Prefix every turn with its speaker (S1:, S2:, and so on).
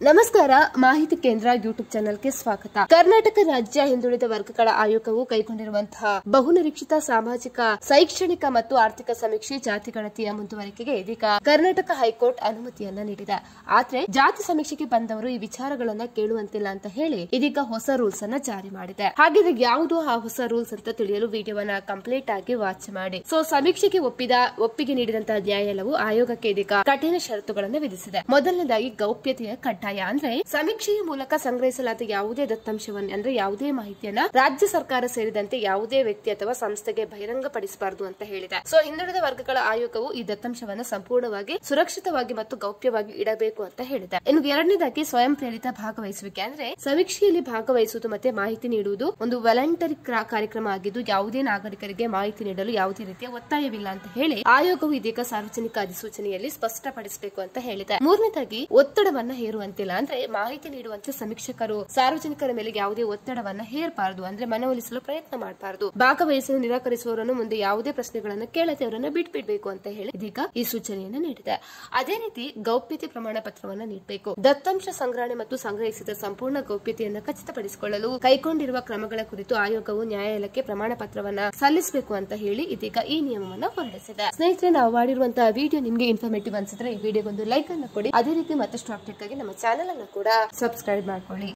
S1: ನಮಸ್ಕಾರ. ಮಾಹಿತಿ ಕೇಂದ್ರ ಯೂಟ್ಯೂಬ್ ಚಾನೆಲ್ಗೆ ಸ್ವಾಗತ. ಕರ್ನಾಟಕ ರಾಜ್ಯ ಹಿಂದುಳಿದ ವರ್ಗಗಳ ಆಯೋಗವು ಕೈಗೊಂಡಿರುವಂತಹ ಬಹುನಿರೀಕ್ಷಿತ ಸಾಮಾಜಿಕ, ಶೈಕ್ಷಣಿಕ ಮತ್ತು ಆರ್ಥಿಕ ಸಮೀಕ್ಷೆ ಜಾತಿ ಗಣತಿಯ ಮುಂದುವರಿಕೆಗೆ ಇದೀಗ ಕರ್ನಾಟಕ ಹೈಕೋರ್ಟ್ ಅನುಮತಿಯನ್ನ ನೀಡಿದೆ. ಆದ್ರೆ ಜಾತಿ ಸಮೀಕ್ಷೆಗೆ ಬಂದವರು ಈ ವಿಚಾರಗಳನ್ನ ಕೇಳುವಂತಿಲ್ಲ ಅಂತ ಹೇಳಿ ಇದೀಗ ಹೊಸ ರೂಲ್ಸ್ ಅನ್ನ ಜಾರಿ ಮಾಡಿದೆ. ಹಾಗಿದ್ರೆ ಯಾವುದು ಆ ಹೊಸ ರೂಲ್ಸ್ ಅಂತ ತಿಳಿಯಲು ವಿಡಿಯೋವನ್ನ ಕಂಪ್ಲೀಟ್ ಆಗಿ ವಾಚ್ ಮಾಡಿ. ಸಮೀಕ್ಷೆಗೆ ಒಪ್ಪಿಗೆ ನೀಡಿದಂತಹ ನ್ಯಾಯಾಲಯವು ಆಯೋಗಕ್ಕೆ ಇದೀಗ ಕಠಿಣ ಷರತ್ತುಗಳನ್ನು ವಿಧಿಸಿದೆ. ಮೊದಲನೇದಾಗಿ ಗೌಪ್ಯತೆಯ ಕಡ್ಡಾಯ. ಅಂದ್ರೆ ಸಮೀಕ್ಷೆಯ ಮೂಲಕ ಸಂಗ್ರಹಿಸಲಾದ ಯಾವುದೇ ದತ್ತಾಂಶವನ್ನು ಅಂದ್ರೆ ಯಾವುದೇ ಮಾಹಿತಿಯನ್ನ ರಾಜ್ಯ ಸರ್ಕಾರ ಸೇರಿದಂತೆ ಯಾವುದೇ ವ್ಯಕ್ತಿ ಅಥವಾ ಸಂಸ್ಥೆಗೆ ಬಹಿರಂಗಪಡಿಸಬಾರದು ಅಂತ ಹೇಳಿದೆ. ಹಿಂದುಳಿದ ವರ್ಗಗಳ ಆಯೋಗವು ಈ ದತ್ತಾಂಶವನ್ನು ಸಂಪೂರ್ಣವಾಗಿ ಸುರಕ್ಷಿತವಾಗಿ ಮತ್ತು ಗೌಪ್ಯವಾಗಿ ಇಡಬೇಕು ಅಂತ ಹೇಳಿದೆ. ಇನ್ನು ಎರಡನೇದಾಗಿ ಸ್ವಯಂ ಪ್ರೇರಿತ ಭಾಗವಹಿಸುವಿಕೆ. ಅಂದ್ರೆ ಸಮೀಕ್ಷೆಯಲ್ಲಿ ಭಾಗವಹಿಸುವುದು ಮತ್ತೆ ಮಾಹಿತಿ ನೀಡುವುದು ಒಂದು ವಾಲಂಟರಿ ಕಾರ್ಯಕ್ರಮ ಆಗಿದ್ದು ಯಾವುದೇ ನಾಗರಿಕರಿಗೆ ಮಾಹಿತಿ ನೀಡಲು ಯಾವುದೇ ರೀತಿಯ ಒತ್ತಾಯವಿಲ್ಲ ಅಂತ ಹೇಳಿ ಆಯೋಗವು ಇದೀಗ ಸಾರ್ವಜನಿಕ ಅಧಿಸೂಚನೆಯಲ್ಲಿ ಸ್ಪಷ್ಟಪಡಿಸಬೇಕು ಅಂತ ಹೇಳಿದೆ. ಮೂರನೇದಾಗಿ ಒತ್ತಡವನ್ನ ಹೇರುವಂತಿಲ್ಲ. ಅಂದ್ರೆ ಮಾಹಿತಿ ನೀಡುವಂತೆ ಸಮೀಕ್ಷಕರು ಸಾರ್ವಜನಿಕರ ಮೇಲೆ ಯಾವುದೇ ಒತ್ತಡವನ್ನ ಹೇರಬಾರದು. ಅಂದ್ರೆ ಮನವೊಲಿಸಲು ಪ್ರಯತ್ನ ಮಾಡಬಾರದು. ಭಾಗವಹಿಸಲು ನಿರಾಕರಿಸುವವರನ್ನು ಮುಂದೆ ಯಾವುದೇ ಪ್ರಶ್ನೆಗಳನ್ನು ಕೇಳದೆ ಅವರನ್ನು ಬಿಟ್ಬಿಡ್ಬೇಕು ಅಂತ ಹೇಳಿ ಇದೀಗ ಈ ಸೂಚನೆಯನ್ನು ನೀಡಿದೆ. ಅದೇ ರೀತಿ ಗೌಪ್ಯತೆ ಪ್ರಮಾಣ ಪತ್ರವನ್ನ ನೀಡಬೇಕು. ದತ್ತಾಂಶ ಸಂಗ್ರಹಣೆ ಮತ್ತು ಸಂಗ್ರಹಿಸಿದ ಸಂಪೂರ್ಣ ಗೌಪ್ಯತೆಯನ್ನು ಖಚಿತಪಡಿಸಿಕೊಳ್ಳಲು ಕೈಗೊಂಡಿರುವ ಕ್ರಮಗಳ ಕುರಿತು ಆಯೋಗವು ನ್ಯಾಯಾಲಯಕ್ಕೆ ಪ್ರಮಾಣ ಪತ್ರವನ್ನ ಸಲ್ಲಿಸಬೇಕು ಅಂತ ಹೇಳಿ ಇದೀಗ ಈ ನಿಯಮವನ್ನ ಹೊರಡಿಸಿದೆ. ಸ್ನೇಹಿತರೆ, ನಾವು ಮಾಡಿರುವಂತಹ ವಿಡಿಯೋ ನಿಮಗೆ ಇನ್ಫಾರ್ಮೇಟಿವ್ ಅನ್ಸಿದ್ರೆ ಈ ವಿಡಿಯೋಗೊಂದು ಲೈಕ್ ಅನ್ನು ಕೊಡಿ. ಅದೇ ರೀತಿ ಮತ್ತಷ್ಟು ಅಪ್ಡೇಟ್ ಆಗಿ ನಮ್ಮ ಚಾನೆಲ್ ಅನ್ನು ಕೂಡ ಸಬ್ಸ್ಕ್ರೈಬ್ ಮಾಡ್ಕೊಳ್ಳಿ.